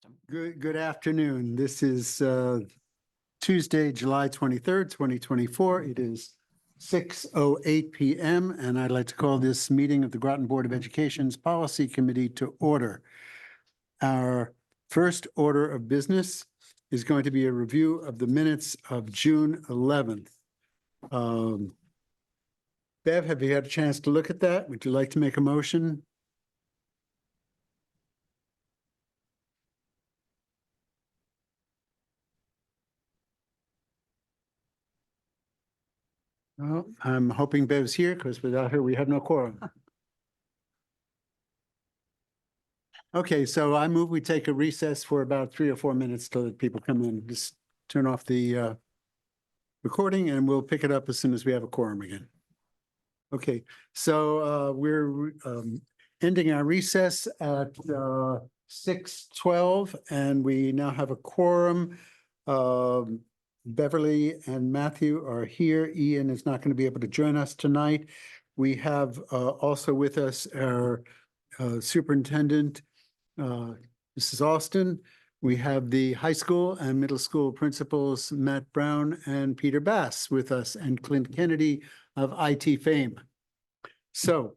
system. Good afternoon. This is Tuesday, July 23rd, 2024. It is 6:08 p.m. and I'd like to call this meeting of the Groton Board of Education's Policy Committee to order. Our first order of business is going to be a review of the minutes of June 11th. Bev, have you had a chance to look at that? Would you like to make a motion? Well, I'm hoping Bev's here because without her, we have no quorum. Okay, so I move we take a recess for about 3 or 4 minutes to let people come in. Just turn off the recording and we'll pick it up as soon as we have a quorum again. Okay, so we're ending our recess at 6:12 and we now have a quorum. Beverly and Matthew are here. Ian is not going to be able to join us tonight. We have also with us our superintendent, Mrs. Austin. We have the high school and middle school principals, Matt Brown and Peter Bass with us, and Clint Kennedy of IT fame. So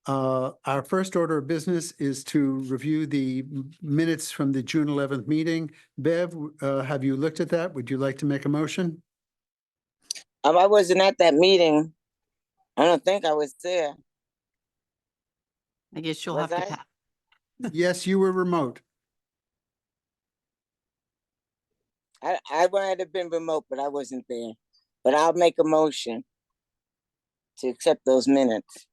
our first order of business is to review the minutes from the June 11th meeting. Bev, have you looked at that? Would you like to make a motion? I wasn't at that meeting. I don't think I was there. I guess you'll Was have to. I? Yes, you were remote. I might have been remote, but I wasn't there. But I'll make a motion to accept those minutes.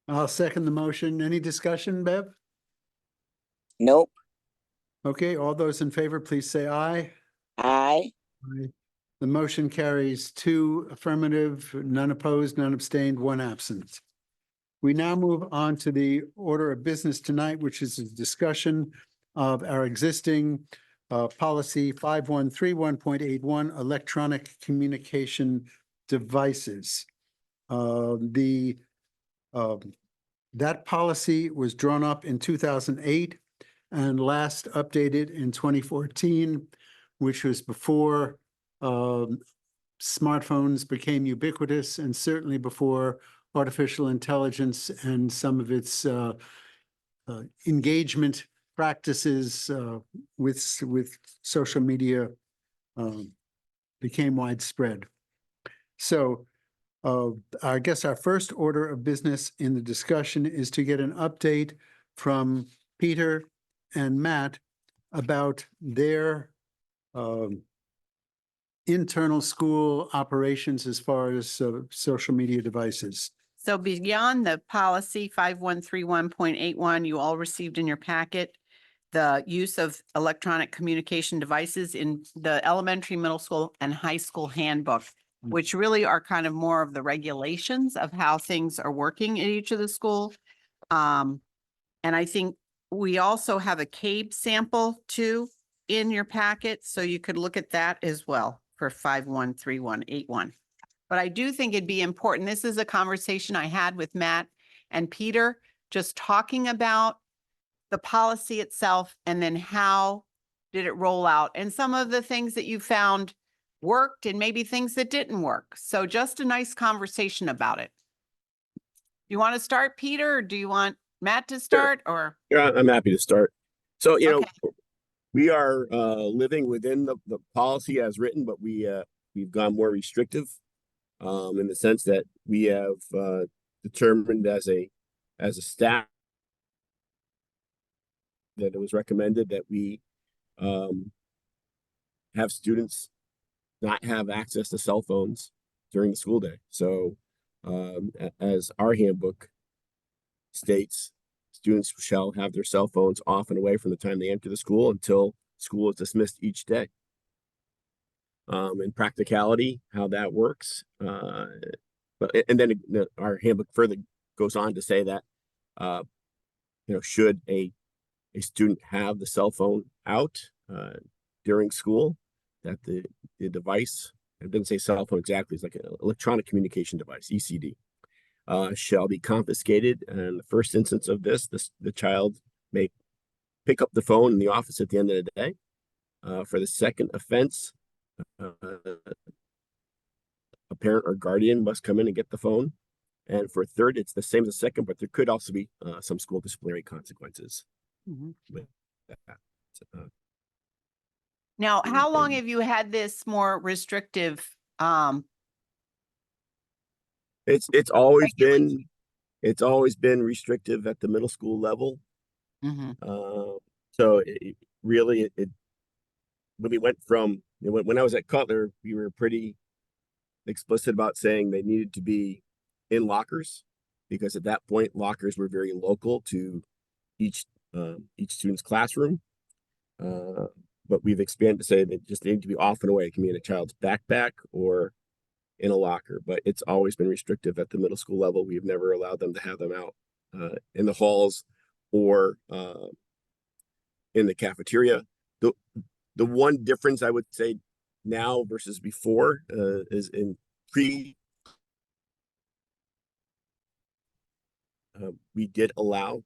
I'll second the motion. Any discussion, Bev? Nope. Okay, all those in favor, please say aye. Aye. Aye. The motion carries 2 affirmative, none opposed, none abstained, 1 absent. We now move on to the order of business tonight, which is a discussion of our existing policy 5131.81, electronic communication devices. That policy was drawn up in 2008 and last updated in 2014, which was before smartphones became ubiquitous and certainly before artificial intelligence and some of its engagement practices with social media became widespread. So I guess our first order of business in the discussion is to get an update from Peter and Matt about their internal school operations as far as social media devices. So beyond the policy 5131.81, you all received in your packet the use of electronic communication devices in the elementary, middle school, and high school handbook, which really are kind of more of the regulations of how things are working at each of the schools. And I think we also have a CABE sample too in your packet, so you could look at that as well for 5131.81. But I do think it'd be important. This is a conversation I had with Matt and Peter, just talking about the policy itself and then how did it roll out and some of the things that you found worked and maybe things that didn't work. So just a nice conversation about it. You want to start, Peter, or do you want Matt to start? Sure. Or yeah, I'm happy to start. So, you know, we are living within the policy as written, but we've gone more restrictive in the sense that we have determined as a staff that it was recommended that we have students not have access to cell phones during the school day. So as our handbook states, students shall have their cell phones off and away from the time they enter the school until school is dismissed each day. In practicality, how that works. And then our handbook further goes on to say that, should a student have the cell phone out during school, that the device, it doesn't say cell phone exactly, it's like an electronic communication device, ECD, shall be confiscated. And in the first instance of this, the child may pick up the phone in the office at the end of the day. For the second offense, a parent or guardian must come in and get the phone. And for a third, it's the same as the second, but there could also be some school disciplinary consequences Mhm. with that. Now, how long have you had this more restrictive? It's always been restrictive at the middle school level. Mhm. So it when we went from when I was at Cutler, we were pretty explicit about saying they needed to be in lockers, because at that point lockers were very local to each student's classroom. But we've expanded to say they just need to be off and away. It can be in a child's backpack or in a locker, but it's always been restrictive at the middle school level. We've never allowed them to have them out in the halls or in the cafeteria. The one difference I would say now versus before is in we did allow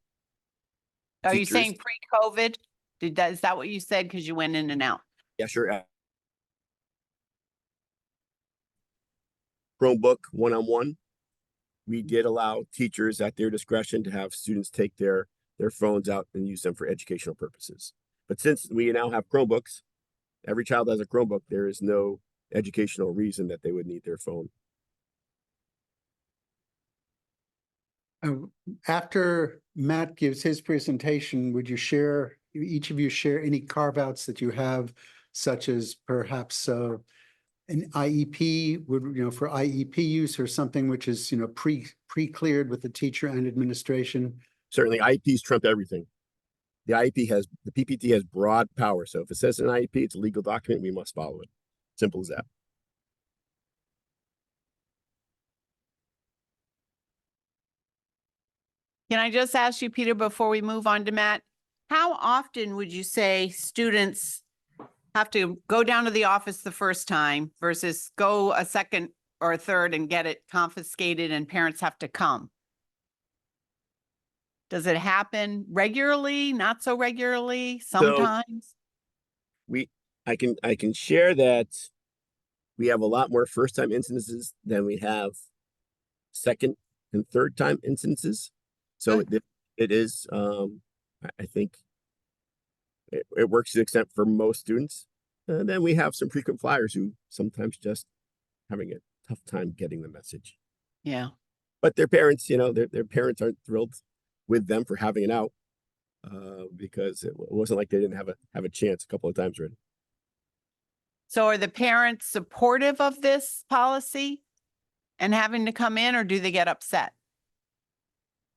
Are you teachers. saying pre-COVID? Is that what you said? Because you went in and out. Yeah, sure. Chromebook one-on-one. We did allow teachers at their discretion to have students take their phones out and use them for educational purposes. But since we now have Chromebooks, every child has a Chromebook, there is no educational reason that they would need their phone. After Matt gives his presentation, would you share, each of you share any carve outs that you have, such as perhaps an IEP would, for IEP use, or something which is, pre-cleared with the teacher and administration? Certainly IEPs trump everything. The PPT has broad power. So if it says an IEP, it's a legal document, we must follow it. Simple as that. Can I just ask you, Peter, before we move on to Matt, how often would you say students have to go down to the office the first time versus go a second or a third and get it confiscated and parents have to come? Does it happen regularly, not so regularly, sometimes? I can share that we have a lot more first time instances than we have second and third time instances. So it is I think it works to the extent for most students. And then we have some frequent flyers who sometimes just having a tough time getting the message. Yeah. But their parents, their parents aren't thrilled with them for having it out because it wasn't like they didn't have a chance a couple of times already. So are the parents supportive of this policy and having to come in, or do they get upset?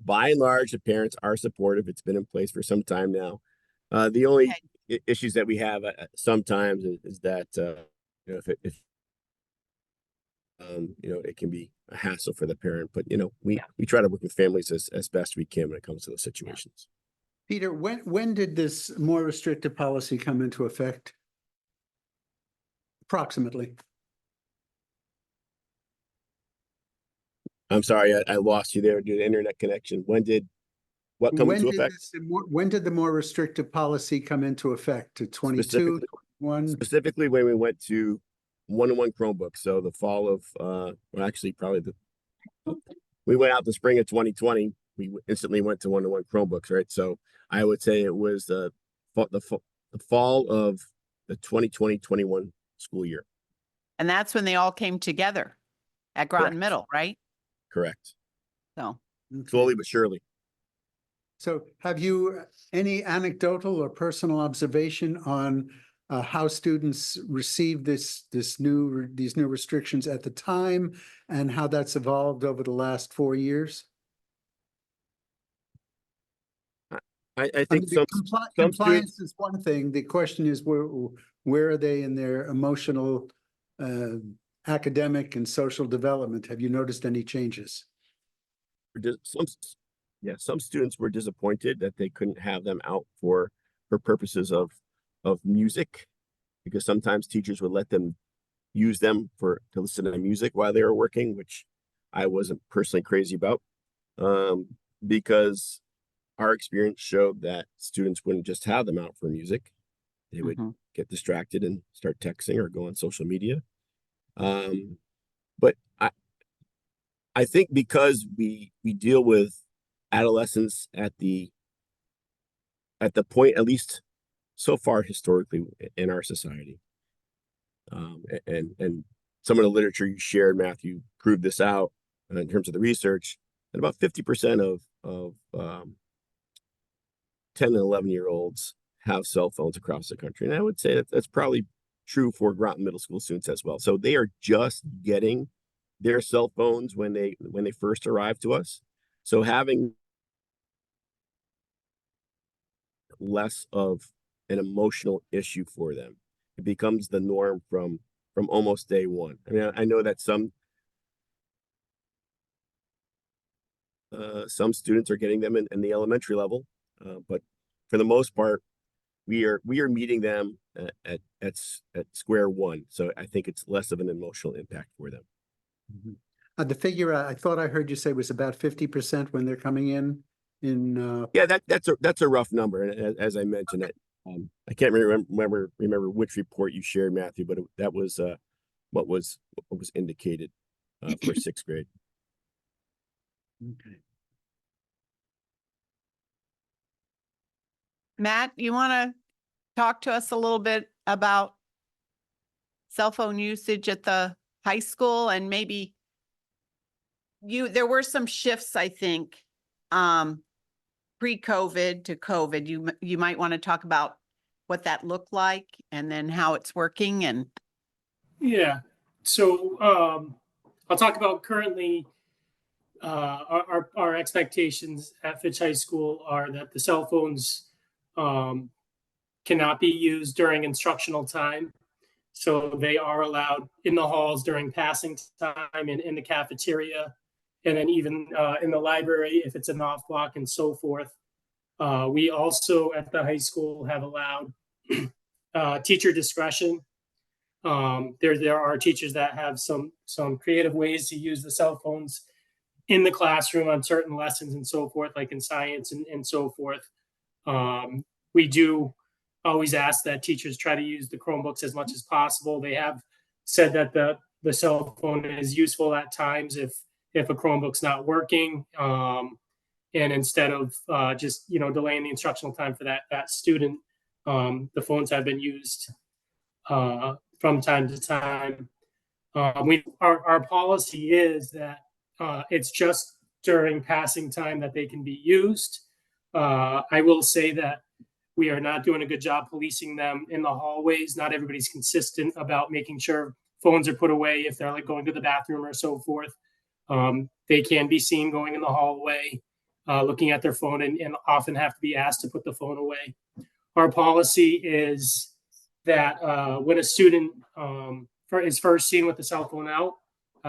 By and large, the parents are supportive. It's been in place for some time now. The only issues that we have sometimes is that if it can be a hassle for the parent, but we try to work with families as best we can when it comes to those situations. Peter, when did this more restrictive policy come into effect? Approximately. I'm sorry, I lost you there due to internet connection. What come into effect? When did the more restrictive policy come into effect? To 22, 21? Specifically when we went to one-on-one Chromebooks. So the fall of, we went out the spring of 2020. We instantly went to one-on-one Chromebooks, right? So I would say it was the fall of the 2020-21 school year. And that's when they all came together at Groton Correct. Middle, right? Correct. So Slowly but surely. So have you any anecdotal or personal observation on how students received these new restrictions at the time, and how that's evolved over the last 4 years? I think some compliance students, is one thing. The question is where are they in their emotional, academic and social development? Have you noticed any changes? some students were disappointed that they couldn't have them out for purposes of music, because sometimes teachers would let them use them to listen to music while they were working, which I wasn't personally crazy about, because our experience showed that students wouldn't just have them out for music. They would Mhm. get distracted and start texting or go on social media. But I think because we deal with adolescents at the point, at least so far historically in our society, and some of the literature you shared, Matthew, proved this out in terms of the research. And about 50% of 10 and 11-year-olds have cell phones across the country, and I would say that's probably true for Groton Middle School students as well. So they are just getting their cell phones when they first arrive to us. So having less of an emotional issue for them, it becomes the norm from almost day one. I mean, I know that some students are getting them in the elementary level, but for the most part, we are meeting them at square one. So I think it's less of an emotional impact for them. Mhm. The figure I thought I heard you say was about 50% when they're coming in. Yeah, that's a rough number, and as I mentioned, I can't remember which report you shared, Matthew, but that was what was indicated for sixth grade. Okay. Matt, you want to talk to us a little bit about cell phone usage at the high school, and maybe there were some shifts, I think, pre-COVID to COVID. You might want to talk about what that looked like and then how it's working. And Yeah. So I'll talk about currently our expectations at Fitch High School are that the cell phones um, cannot be used during instructional time. So they are allowed in the halls during passing time and in the cafeteria, and then even in the library if it's an off block and so forth. We also at the high school have allowed teacher discretion. There are teachers that have some creative ways to use the cell phones in the classroom on certain lessons and so forth, like in science and so forth. We do always ask that teachers try to use the Chromebooks as much as possible. They have said that the cell phone is useful at times if a Chromebook's not working, and instead of just delaying the instructional time for that student, the phones have been used from time to time. Our policy is that it's just during passing time that they can be used. I will say that we are not doing a good job policing them in the hallways. Not everybody's consistent about making sure phones are put away if they're like going to the bathroom or so forth. They can be seen going in the hallway, looking at their phone, and often have to be asked to put the phone away. Our policy is that when a student is first seen with the cell phone out,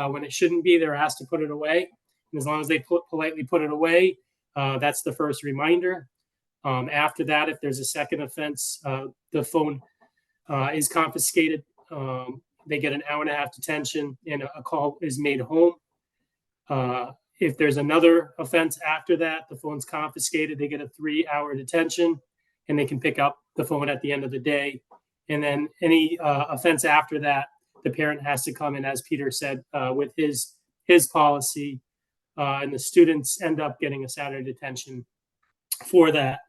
when it shouldn't be, they're asked to put it away. And as long as they politely put it away, that's the first reminder. After that, if there's a second offense, the phone is confiscated. They get an hour-and-a-half detention, and a call is made home. If there's another offense after that, the phone's confiscated. They get a 3-hour detention, and they can pick up the phone at the end of the day. And then any offense after that, the parent has to come in, as Peter said, with his policy, and the students end up getting a Saturday detention for that.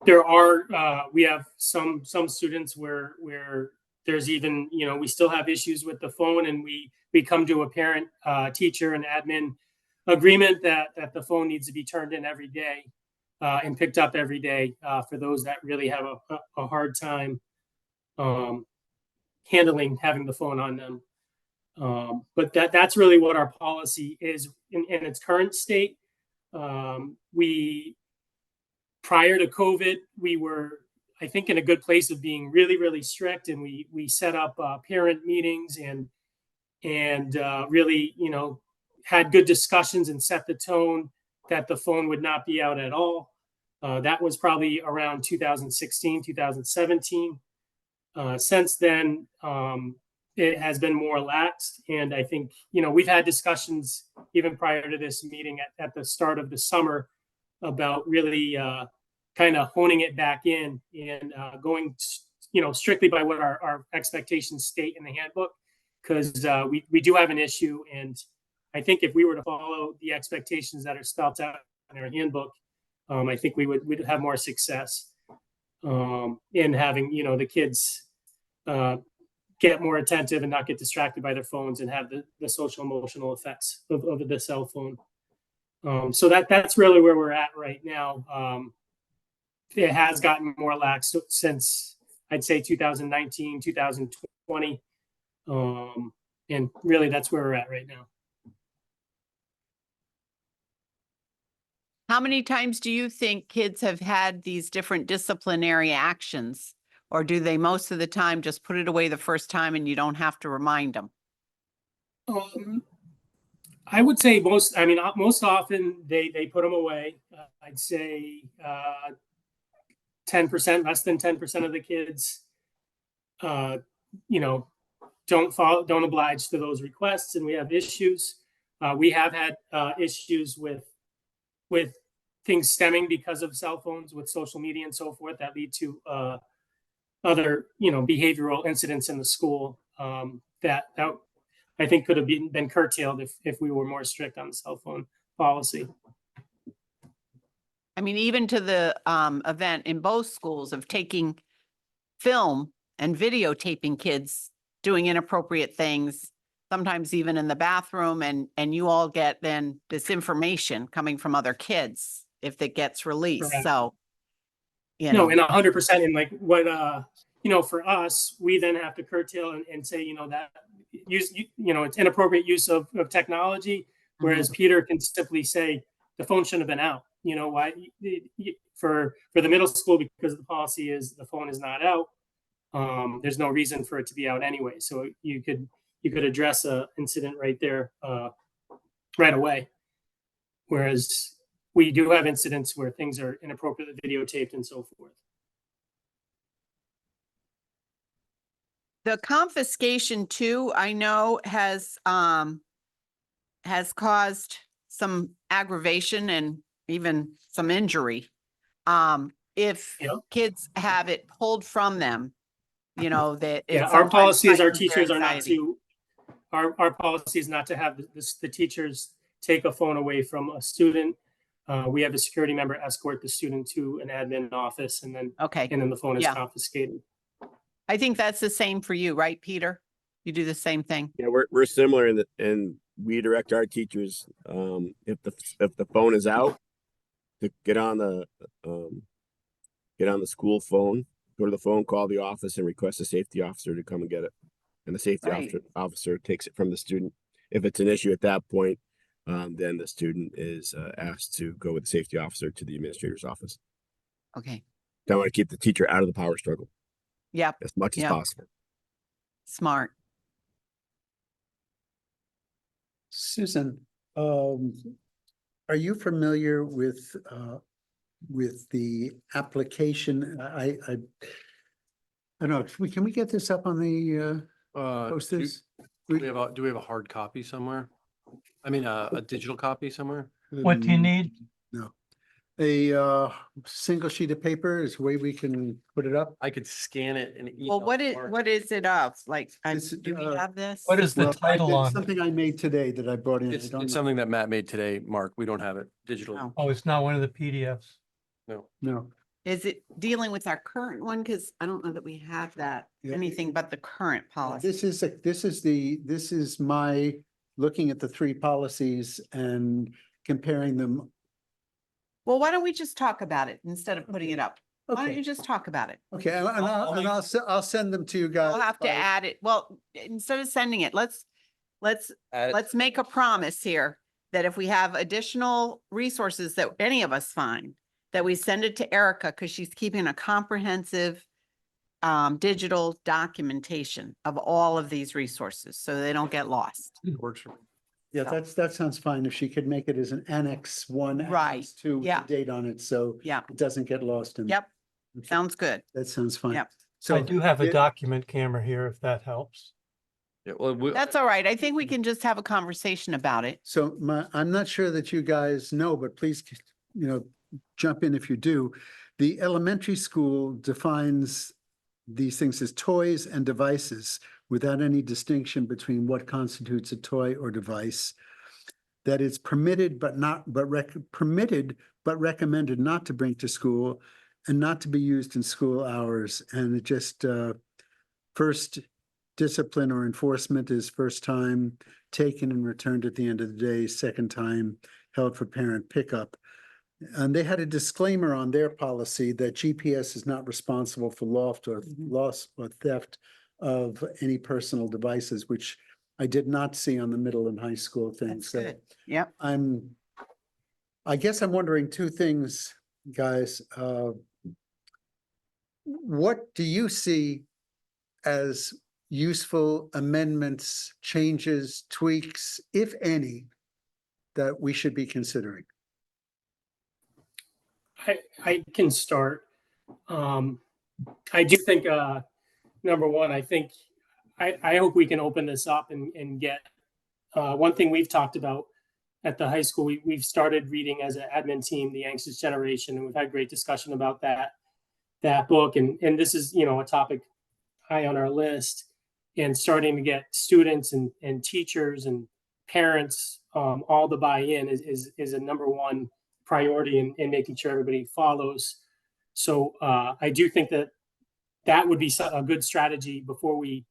We have some students where there's even, we still have issues with the phone, and we come to a parent, teacher, and admin agreement that the phone needs to be turned in every day and picked up every day for those that really have a hard time handling having the phone on them. But that's really what our policy is in its current state. Prior to COVID, we were, I think, in a good place of being really, really strict, and we set up parent meetings and really, had good discussions and set the tone that the phone would not be out at all. That was probably around 2016, 2017. Since then, it has been more laxed. And I think, we've had discussions even prior to this meeting at the start of the summer about really kind of honing it back in and going, strictly by what our expectations state in the handbook, because we do have an issue. And I think if we were to follow the expectations that are spelled out in our handbook, I think we'd have more success in having, the kids get more attentive and not get distracted by their phones and have the social emotional effects of the cell phone. So that's really where we're at right now. It has gotten more lax since I'd say 2019, 2020. And really that's where we're at right now. How many times do you think kids have had these different disciplinary actions? Or do they most of the time just put it away the first time and you don't have to remind them? I would say most often they put them away. I'd say 10%, less than 10% of the kids, don't oblige to those requests, and we have issues. We have had issues with things stemming because of cell phones, with social media and so forth, that lead to other, behavioral incidents in the school that I think could have been curtailed if we were more strict on the cell phone policy. I mean, even to the event in both schools of taking film and videotaping kids doing inappropriate things, sometimes even in the bathroom, and you all get then this information coming from other kids if it gets released. Correct. So, No, and 100%. And like what, for us, we then have to curtail and say, that it's inappropriate use of technology. Whereas Peter can simply say the phone shouldn't have been out. Why for the middle school, because the policy is the phone is not out. There's no reason for it to be out anyway. So you could address a incident right there right away. Whereas we do have incidents where things are inappropriately videotaped and so forth. the confiscation too, I know has caused some aggravation and even some injury. If Yep. kids have it pulled from them, that. Yeah, it our sometimes policy is our heightens their teachers are not anxiety. to, our policy is not to have the teachers take a phone away from a student. We have a security member escort the student to an admin office, and then Okay, the phone is Yeah. confiscated. I think that's the same for you, right, Peter? You do the same thing? Yeah, we're similar in that, and we direct our teachers, if the phone is out, to get on the school phone, go to the phone, call the office, and request a safety officer to come and get it. And the safety Right. officer takes it from the student. If it's an issue at that point, then the student is asked to go with the safety officer to the administrator's office. Okay, I want to keep the teacher out of the power struggle yep, as much as Yeah. possible. smart. Susan, are you familiar with the application? I don't know, can we get this up on the post this? Do we have a hard copy somewhere? I mean, a digital copy somewhere? What do you need? No. A single sheet of paper is a way we can put it up. I could scan it and email. Well, what Mark. is it of? Like, It's, do we have this? What is the Well, title on? Something I made today that I brought in. I It's don't know. something that Matt made today, Mark. We don't have it digital. No. Oh, it's not one of the PDFs. No. No. Is it dealing with our current one? Because I don't know that we have that, Yeah. anything but the current policy. This is my looking at the three policies and comparing them. Well, why don't we just talk about it instead of putting it up? Why don't you Okay, just talk about it? okay, and I'll send them to you guys. I'll have to by- add it. Well, instead of sending it, let's Add it- make a promise here that if we have additional resources that any of us find, that we send it to Erica, because she's keeping a comprehensive digital documentation of all of these resources, so they don't get lost. It works for me. Yeah, that sounds fine. If she could make it as an annex 1, Right, annex 2, with the yeah. date on it, so Yeah, it doesn't get lost in. yep, Okay, sounds good. That sounds fine. Yep. So I do have a yeah, document camera here if that helps. Yeah, well, That's all right. I think we can just have a conversation about it. So I'm not sure that you guys know, but please, jump in if you do. The elementary school defines these things as toys and devices without any distinction between what constitutes a toy or device. That it's permitted permitted but recommended not to bring to school and not to be used in school hours. And it just first discipline or enforcement is first time taken and returned at the end of the day, second time held for parent pickup. And they had a disclaimer on their policy that GPS is not responsible for loss or theft of any personal devices, which I did not see on the middle and high school thing. That's So good. Yep. I guess I'm wondering two things, guys. What do you see as useful amendments, changes, tweaks, if any, that we should be considering? I can start. I do think, number one, I hope we can open this up and get, one thing we've talked about at the high school, we've started reading as an admin team, The Anxious Generation, and we've had great discussion about that book. And this is, a topic high on our list, and starting to get students and teachers and parents, all to buy in is a number one priority in making sure everybody follows. So I do think that would be a good strategy before we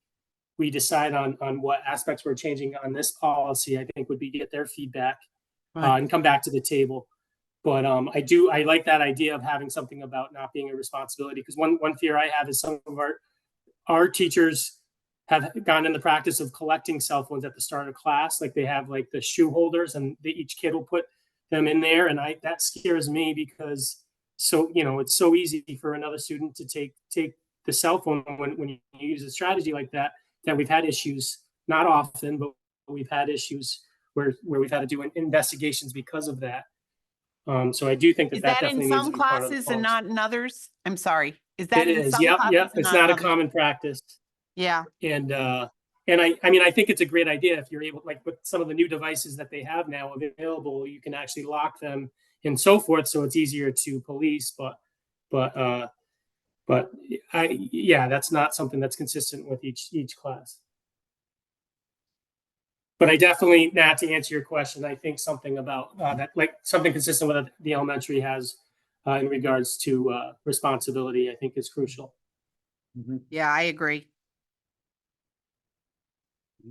decide on what aspects we're changing on this policy. I think would be get their feedback and come back to the table. But I like that idea of having something about not being a responsibility, because one fear I have is some of our teachers have gone in the practice of collecting cell phones at the start of class. Like they have like the shoe holders, and each kid will put them in there. And that scares me, because it's so easy for another student to take the cell phone when you use a strategy like that we've had issues, not often, but we've had issues where we've had to do investigations because of that. So I do think Is that that in definitely needs to some be part of the classes and policy. not in others? I'm sorry. Is that It in is. some Yep. classes Yep. and It's not not a others? common practice. Yeah. And I think it's a great idea if you're able, like with some of the new devices that they have now available, you can actually lock them and so forth, so it's easier to police. But that's not something that's consistent with each class. But I definitely, Nat, to answer your question, I think something about that, like something consistent with what the elementary has in regards to responsibility, I think is crucial. Yeah, I agree.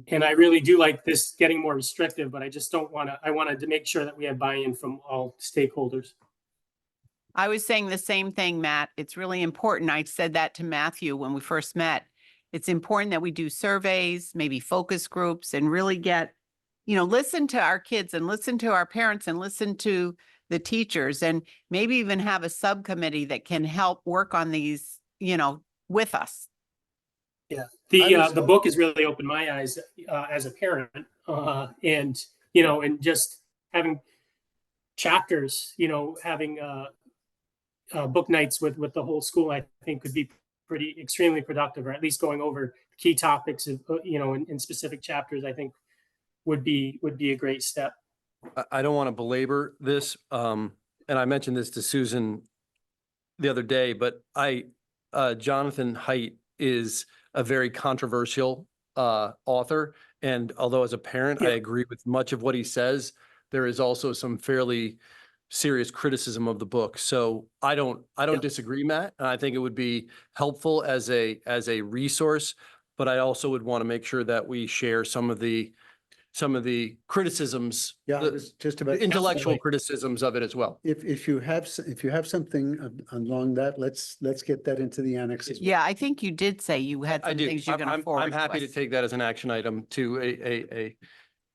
And I really do like this getting more restrictive, but I just don't want to, I wanted to make sure that we have buy-in from all stakeholders. I was saying the same thing, Matt. It's really important. I said that to Matthew when we first met. It's important that we do surveys, maybe focus groups, and really get, listen to our kids and listen to our parents and listen to the teachers, and maybe even have a subcommittee that can help work on these, with us. Yeah, was- the book has really opened my eyes as a parent, and just having chapters, having book nights with the whole school, I think could be extremely productive, or at least going over key topics of, in specific chapters, I think would be a great step. I don't want to belabor this. And I mentioned this to Susan the other day, but Jonathan Haidt is a very controversial author. And although as a parent, I agree with much of what he says, there is also some fairly serious criticism of the book. So I don't disagree, Matt. And I think it would be helpful as a resource, but I also would want to make sure that we share some of the criticisms, Yeah, I the was just about. intellectual criticisms of it as well. If you have something along that, let's get that into the annex as well. Yeah, I think you did say you had I some do. things you're going to I'm forward. happy to us. take that as an action item to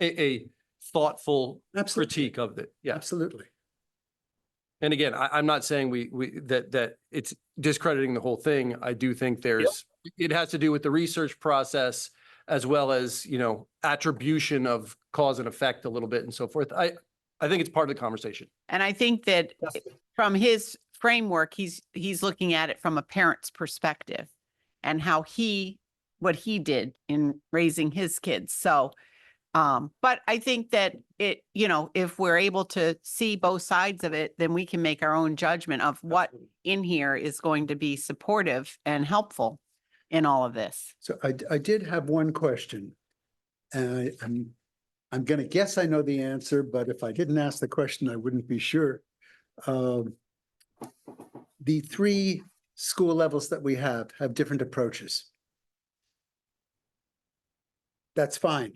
a thoughtful Absolutely. critique of it. Yeah. Absolutely. And again, I'm not saying that it's discrediting the whole thing. I do think it has to do with the research process as well as, attribution of cause and effect a little bit and so forth. I think it's part of the conversation. And I think that from his framework, he's looking at it from a parent's perspective and how he what he did in raising his kids. So, but I think that it, you know, if we're able to see both sides of it, then we can make our own judgment of what in here is going to be supportive and helpful in all of this. So I did have one question. I'm going to guess I know the answer, but if I didn't ask the question, I wouldn't be sure. The three school levels that we have different approaches. That's fine.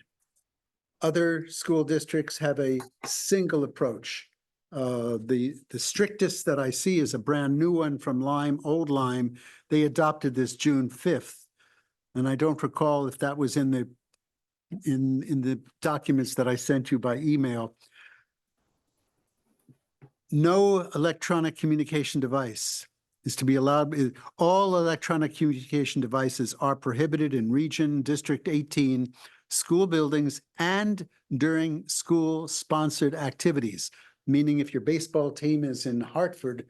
Other school districts have a single approach. The strictest that I see is a brand new one from Lyme, Old Lyme. They adopted this June 5th. And I don't recall if that was in the documents that I sent you by email. No electronic communication device is to be allowed. All electronic communication devices are prohibited in Region District 18 school buildings and during school-sponsored activities, meaning if your baseball team is in Hartford,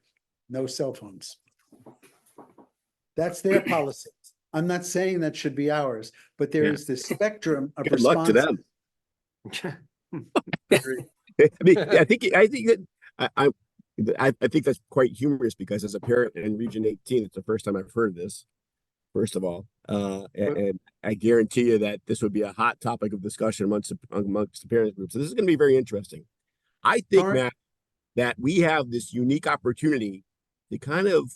no cell phones. That's their policy. I'm not saying that should be ours, but there Yeah. is this spectrum of Good luck to responses. them. I mean, I think that I think that's quite humorous because as a parent in Region 18, it's the first time I've heard this. First of all, and I guarantee you that this would be a hot topic of discussion amongst the parent group. So this is going to be very interesting. I think, All right. Matt, that we have this unique opportunity to kind of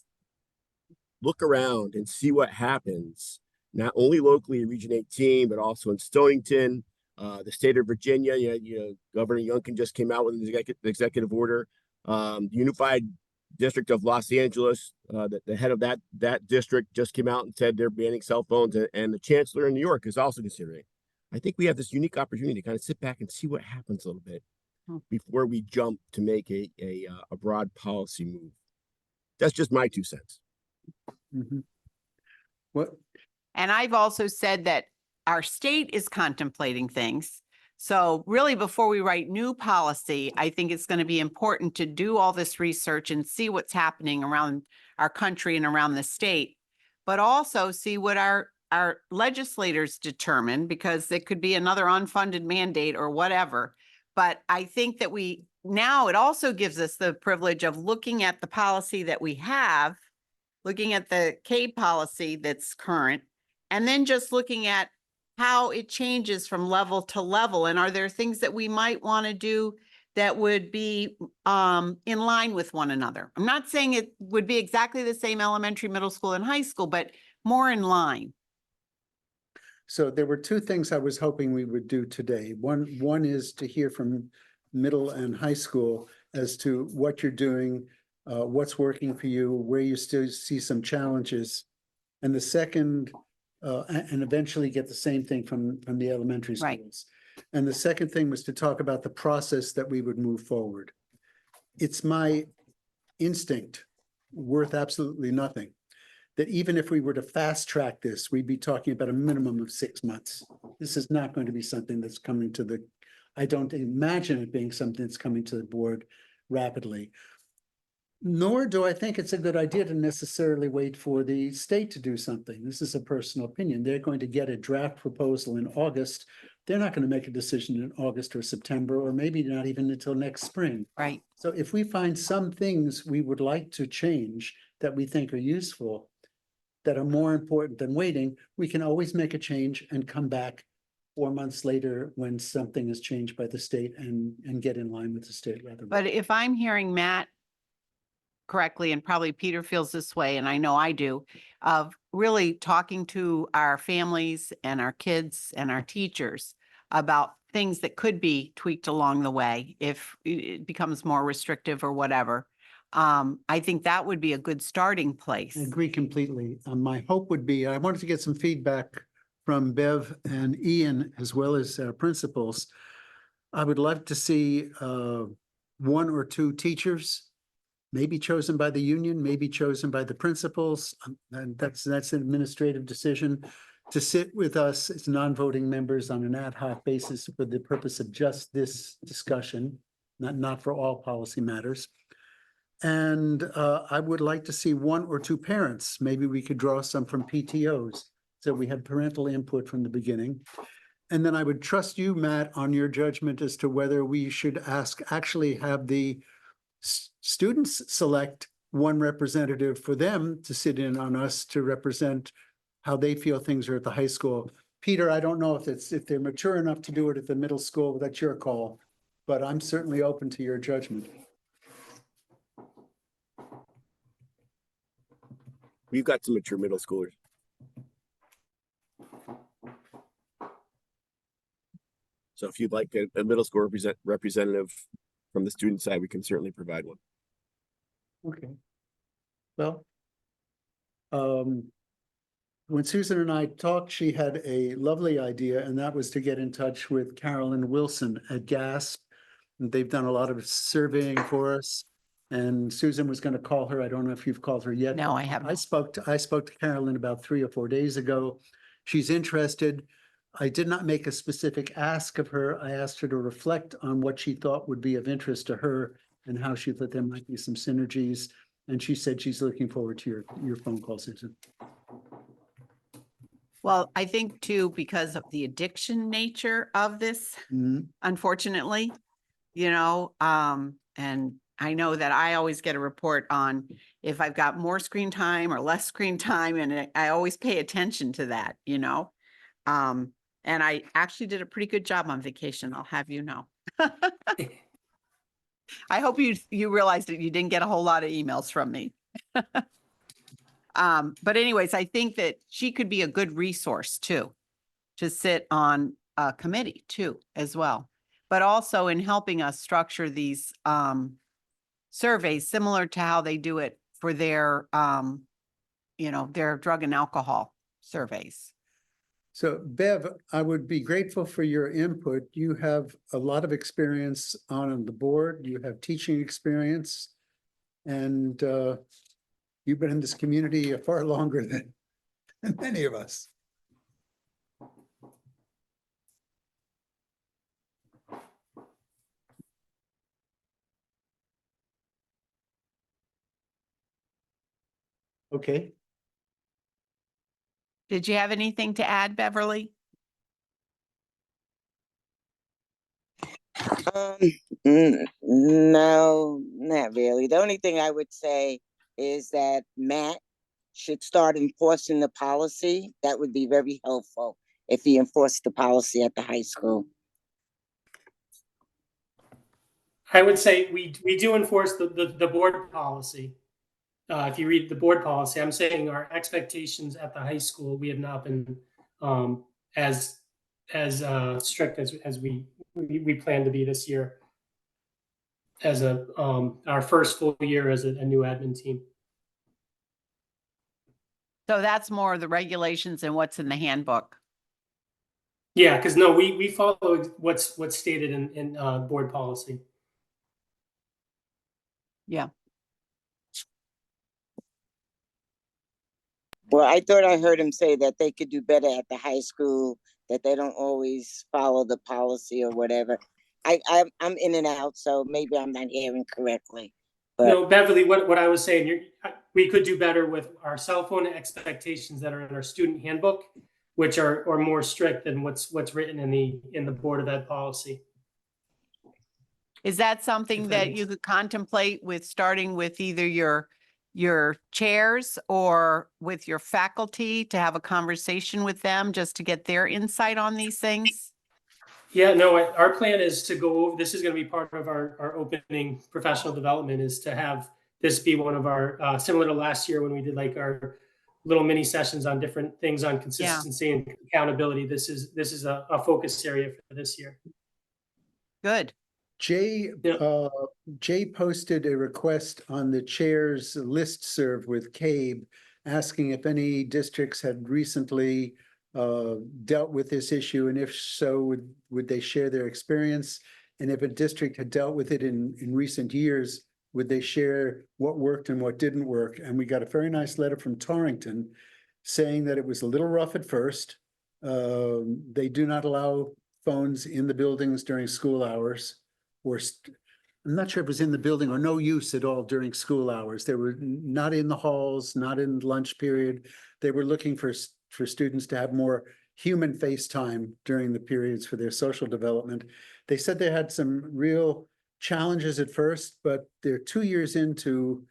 look around and see what happens, not only locally in Region 18, but also in Stonington, the state of Virginia. You know, Governor Youngkin just came out with an executive order. The Unified District of Los Angeles, the head of that district just came out and said they're banning cell phones, and the chancellor in New York is also considering. I think we have this unique opportunity to kind of sit back and see what happens a little bit before we jump to make a broad policy move. That's just my 2 cents. Mm-hmm. What? And I've also said that our state is contemplating things. So really, before we write new policy, I think it's going to be important to do all this research and see what's happening around our country and around the state, but also see what our legislators determine, because there could be another unfunded mandate or whatever. But I think that now it also gives us the privilege of looking at the policy that we have, looking at the K policy that's current, and then just looking at how it changes from level to level. And are there things that we might want to do that would be in line with one another? I'm not saying it would be exactly the same elementary, middle school, and high school, but more in line. So there were two things I was hoping we would do today. One is to hear from middle and high school as to what you're doing, what's working for you, where you still see some challenges. And the second, and eventually get the same thing from the elementary Right. schools. And the second thing was to talk about the process that we would move forward. It's my instinct, worth absolutely nothing, that even if we were to fast track this, we'd be talking about a minimum of 6 months. This is not going to be something that's coming to I don't imagine it being something that's coming to the board rapidly. Nor do I think it's a good idea to necessarily wait for the state to do something. This is a personal opinion. They're going to get a draft proposal in August. They're not going to make a decision in August or September, or maybe not even until next spring. Right. So if we find some things we would like to change that we think are useful, that are more important than waiting, we can always make a change and come back 4 months later when something is changed by the state and get in line with the state rather. But if I'm hearing Matt correctly, and probably Peter feels this way, and I know I do, of really talking to our families and our kids and our teachers about things that could be tweaked along the way if it becomes more restrictive or whatever. I think that would be a good starting place. I agree completely. My hope would be, I wanted to get some feedback from Bev and Ian, as well as principals. I would love to see 1 or 2 teachers, maybe chosen by the union, maybe chosen by the principals. And that's an administrative decision, to sit with us as non-voting members on an ad hoc basis for the purpose of just this discussion, not for all policy matters. And I would like to see 1 or 2 parents. Maybe we could draw some from PTOs, So we had parental input from the beginning. And then I would trust you, Matt, on your judgment as to whether we should actually have the students select one representative for them to sit in on us to represent how they feel things are at the high school. Peter, I don't know if they're mature enough to do it at the middle school, that's your call, but I'm certainly open to your judgment. We've got some mature middle schoolers. So if you'd like a middle school representative from the student side, we can certainly provide one. Okay. Well, when Susan and I talked, she had a lovely idea, and that was to get in touch with Carolyn Wilson at GASP. They've done a lot of surveying for us, and Susan was going to call her. I don't know if you've called her yet. No, I haven't. I spoke to Carolyn about 3 or 4 days ago. She's interested. I did not make a specific ask of her. I asked her to reflect on what she thought would be of interest to her and how she thought there might be some synergies. And she said she's looking forward to your phone call, Susan. Well, I think too, because of the addiction nature of this, Mhm. unfortunately, and I know that I always get a report on if I've got more screen time or less screen time, and I always pay attention to that, and I actually did a pretty good job on vacation, I'll have you know. I hope you realized that you didn't get a whole lot of emails from me. But anyways, I think that she could be a good resource too, to sit on a committee too, as well. But also in helping us structure these surveys, similar to how they do it for their their drug and alcohol surveys. So Bev, I would be grateful for your input. You have a lot of experience on the board. You have teaching experience. And you've been in this community far longer than many of us. Okay. Did you have anything to add, Beverly? No, not really. The only thing I would say is that Matt should start enforcing the policy. That would be very helpful if he enforced the policy at the high school. I would say we do enforce the board policy. If you read the board policy, I'm saying our expectations at the high school, we have not been as strict as we plan to be this year as our first full year as a new admin team. So that's more of the regulations and what's in the handbook. Yeah, because no, we follow what's stated in board policy. Yeah. Well, I thought I heard him say that they could do better at the high school, that they don't always follow the policy or whatever. I'm in and out, so maybe I'm not hearing correctly. But No, Beverly, what I was saying, we could do better with our cell phone expectations that are in our student handbook, which are more strict than what's written in the Board of Ed policy. Is that something If that that makes- you could contemplate with starting with either your chairs or with your faculty to have a conversation with them just to get their insight on these things? Yeah, no, our plan is to go over, this is going to be part of our opening professional development, is to have this be one of our, similar to last year when we did like our little mini sessions on different things on consistency and accountability. This is a focus area for this year. Good. Jay posted a request on the chair's listserv with CABE, asking if any districts had recently dealt with this issue, and if so, would they share their experience? And if a district had dealt with it in recent years, would they share what worked and what didn't work? And we got a very nice letter from Torrington saying that it was a little rough at first. They do not allow phones in the buildings during school hours, or I'm not sure if it was in the building or no use at all during school hours. They were not in the halls, not in lunch period. They were looking for for students to have more human face time during the periods for their social development. They said they had some real challenges at first, but they're 2 years into,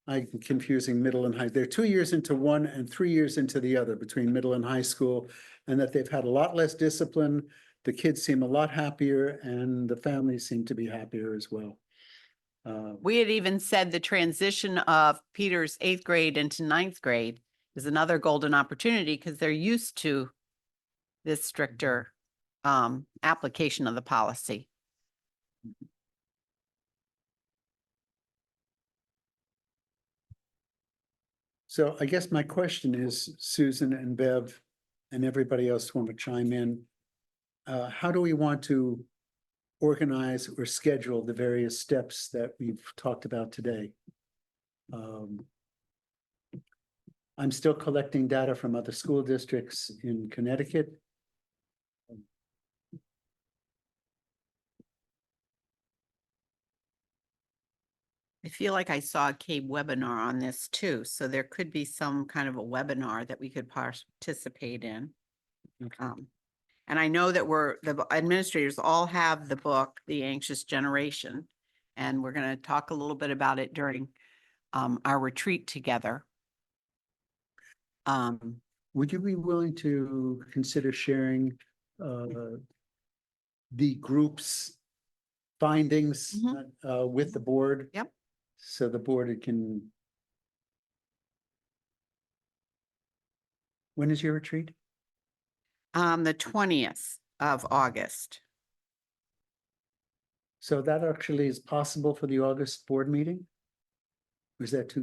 I'm confusing middle and high. They're 2 years into one and 3 years into the other between middle and high school, and that they've had a lot less discipline. The kids seem a lot happier and the families seem to be happier as well. We had even said the transition of Peter's 8th grade into 9th grade is another golden opportunity because they're used to this stricter application of the policy. So I guess my question is, Susan and Bev and everybody else want to chime in. How do we want to organize or schedule the various steps that we've talked about today? I'm still collecting data from other school districts in Connecticut. I feel like I saw a CABE webinar on this too, so there could be some kind of a webinar that we could participate in. And I know that the administrators all have the book, The Anxious Generation, and we're going to talk a little bit about it during our retreat together. Would you be willing to consider sharing the group's findings with the board? Yep. So the board can. When is your retreat? The 20th of August. So that actually is possible for the August board meeting? Or is that too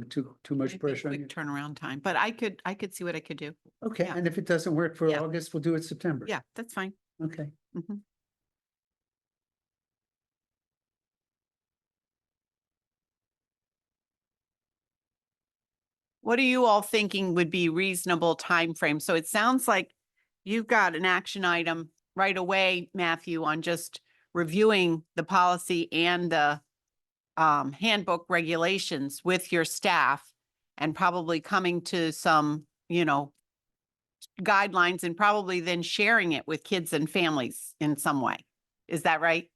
much It'd be pressure on you? quick turnaround time, but I could see what I could do. Okay, yeah. and if it doesn't work for Yeah. August, we'll do it September. Yeah, that's fine. Okay. Mhm. What are you all thinking would be reasonable time frame? So it sounds like you've got an action item right away, Matthew, on just reviewing the policy and the handbook regulations with your staff and probably coming to some, guidelines and probably then sharing it with kids and families in some way. Is that right?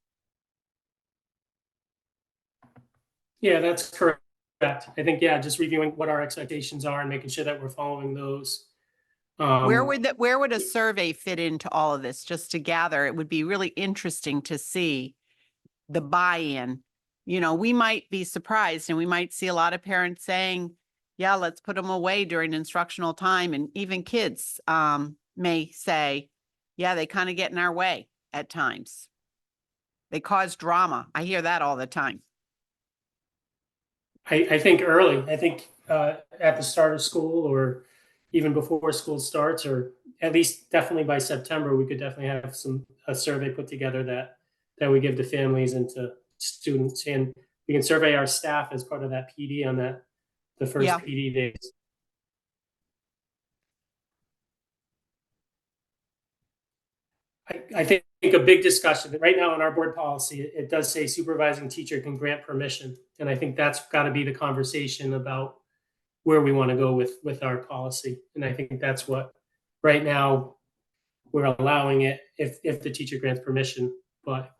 Yeah, that's correct. I think, yeah, just reviewing what our expectations are and making sure that we're following those. Where would a survey fit into all of this? Just to gather, it would be really interesting to see the buy-in. We might be surprised and we might see a lot of parents saying, yeah, let's put them away during instructional time. And even kids may say, yeah, they kind of get in our way at times. They cause drama. I hear that all the time. I think early. I think at the start of school or even before school starts, or at least definitely by September, we could definitely have a survey put together that we give to families and to students, and we can survey our staff as part of that PD on the first Yeah. PD days. I think a big discussion right now in our board policy, it does say supervising teacher can grant permission. And I think that's got to be the conversation about where we want to go with our policy. And I think that's what right now we're allowing it if the teacher grants permission, but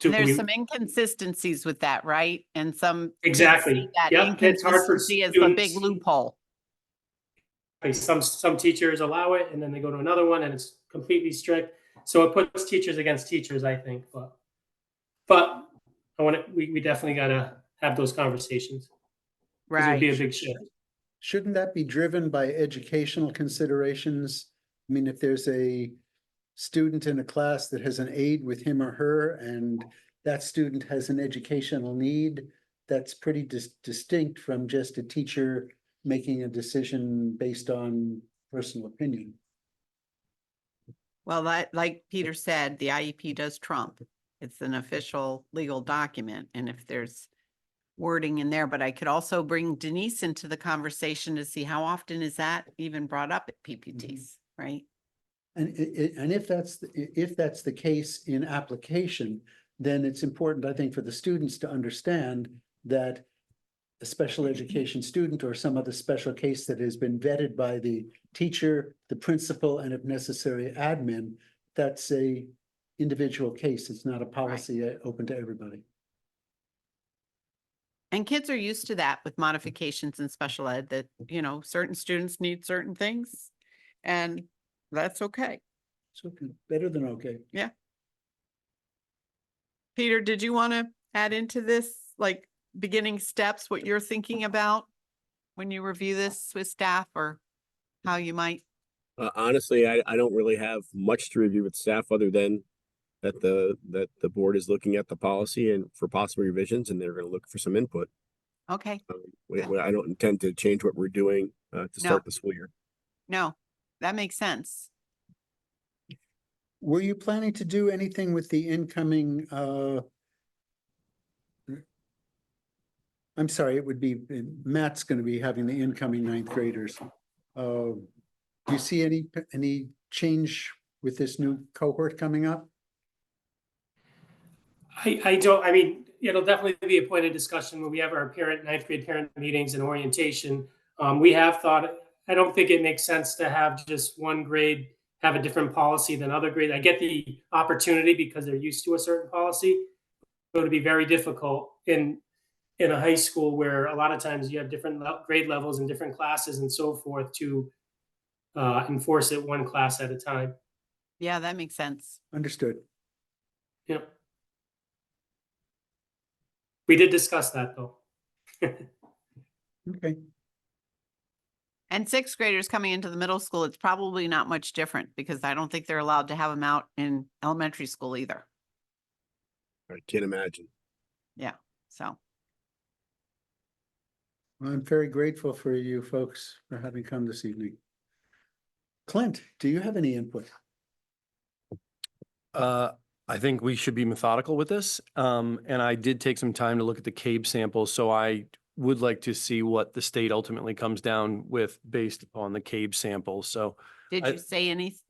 And there's some inconsistencies with that, right? And some kids exactly. see that Yep. It's hard for inconsistency as a big students. loophole. Some teachers allow it and then they go to another one and it's completely strict. So it puts teachers against teachers, I think. But we definitely got to have those conversations. Because it would be a Right. big shift. Shouldn't that be driven by educational considerations? I mean, if there's a student in a class that has an aide with him or her, and that student has an educational need, that's pretty distinct from just a teacher making a decision based on personal opinion. Well, like Peter said, the IEP does trump. It's an official legal document. And if there's wording in there, but I could also bring Denise into the conversation to see how often is that even brought up at PPTs, right? And if that's the case in application, then it's important, I think, for the students to understand that a special education student or some other special case that has been vetted by the teacher, the principal, and if necessary, admin, that's a individual case. It's not a policy open to everybody. And kids are used to that with modifications in special ed that, you know, certain students need certain things. And that's okay. So better than okay. Peter, did you want to add into this, like beginning steps, what you're thinking about when you review this with staff or how you might? Honestly, I don't really have much to review with staff other than that the board is looking at the policy and for possible revisions, and they're going to look for some input. Okay, I don't intend to change what we're doing to start the school year. no, that makes sense. Were you planning to do anything with the incoming, I'm sorry, it would be, Matt's gonna be having the incoming ninth graders. Do you see any change with this new cohort coming up? I don't, I mean, it'll definitely be a point of discussion when we have our ninth grade parent meetings and orientation. We have thought, I don't think it makes sense to have just one grade have a different policy than other grades. I get the opportunity because they're used to a certain policy, but it'd be very difficult in a high school where a lot of times you have different grade levels and different classes and so forth to enforce it one class at a time. Yeah, that makes sense. Understood. Yep. We did discuss that though. Okay. And sixth graders coming into the middle school, it's probably not much different because I don't think they're allowed to have them out in elementary school either. I can't imagine. So, Well, I'm very grateful for you folks for having come this evening. Clint, do you have any input? I think we should be methodical with this. And I did take some time to look at the CABE samples, so I would like to see what the state ultimately comes down with based upon the CABE sample. So did I-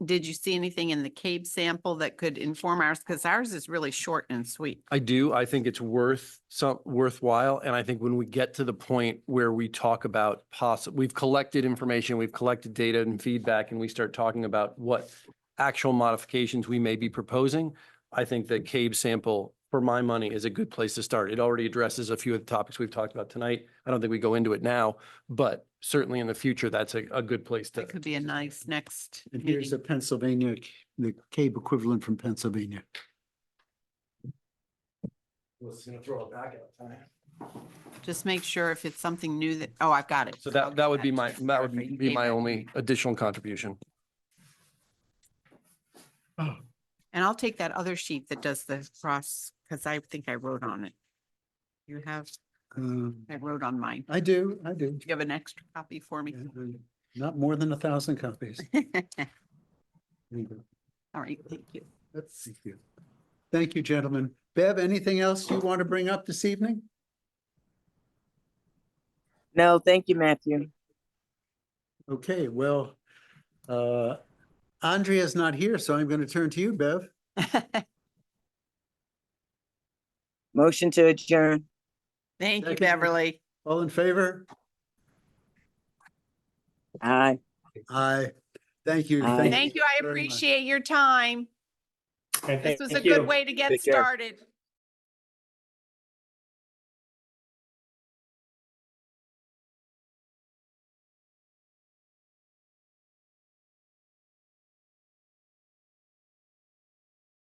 did you see anything in the CABE sample that could inform ours? Because ours is really short and sweet. I do. I think it's worthwhile. And I think when we get to the point where we talk about we've collected information, we've collected data and feedback, and we start talking about what actual modifications we may be proposing, I think the CABE sample, for my money, is a good place to start. It already addresses a few of the topics we've talked about tonight. I don't think we go into it now, but certainly in the future, that's a good place to. That could be a nice next And here's meeting. a Pennsylvania, the CABE equivalent from Pennsylvania. Was gonna throw it back at time. Just make sure if it's something new that, oh, I've got it. So that would be my, Just that would perfect. You be gave my it. only additional contribution. And I'll take that other sheet that does the cross, because I think I wrote on it. You have, I wrote on mine. I do. Do you have an extra copy for me? Not more than 1,000 copies. All right, thank you. Thank you. Thank you, gentlemen. Bev, anything else you want to bring up this evening? No, thank you, Matthew. Okay, well, Andrea's not here, so I'm going to turn to you, Bev. Motion to adjourn. Thank you, Second. Beverly. All in favor? Aye. Aye. Thank you. Aye. Thank you. I very much. appreciate your time. Okay, This was a thank good you. way to get Take care. started.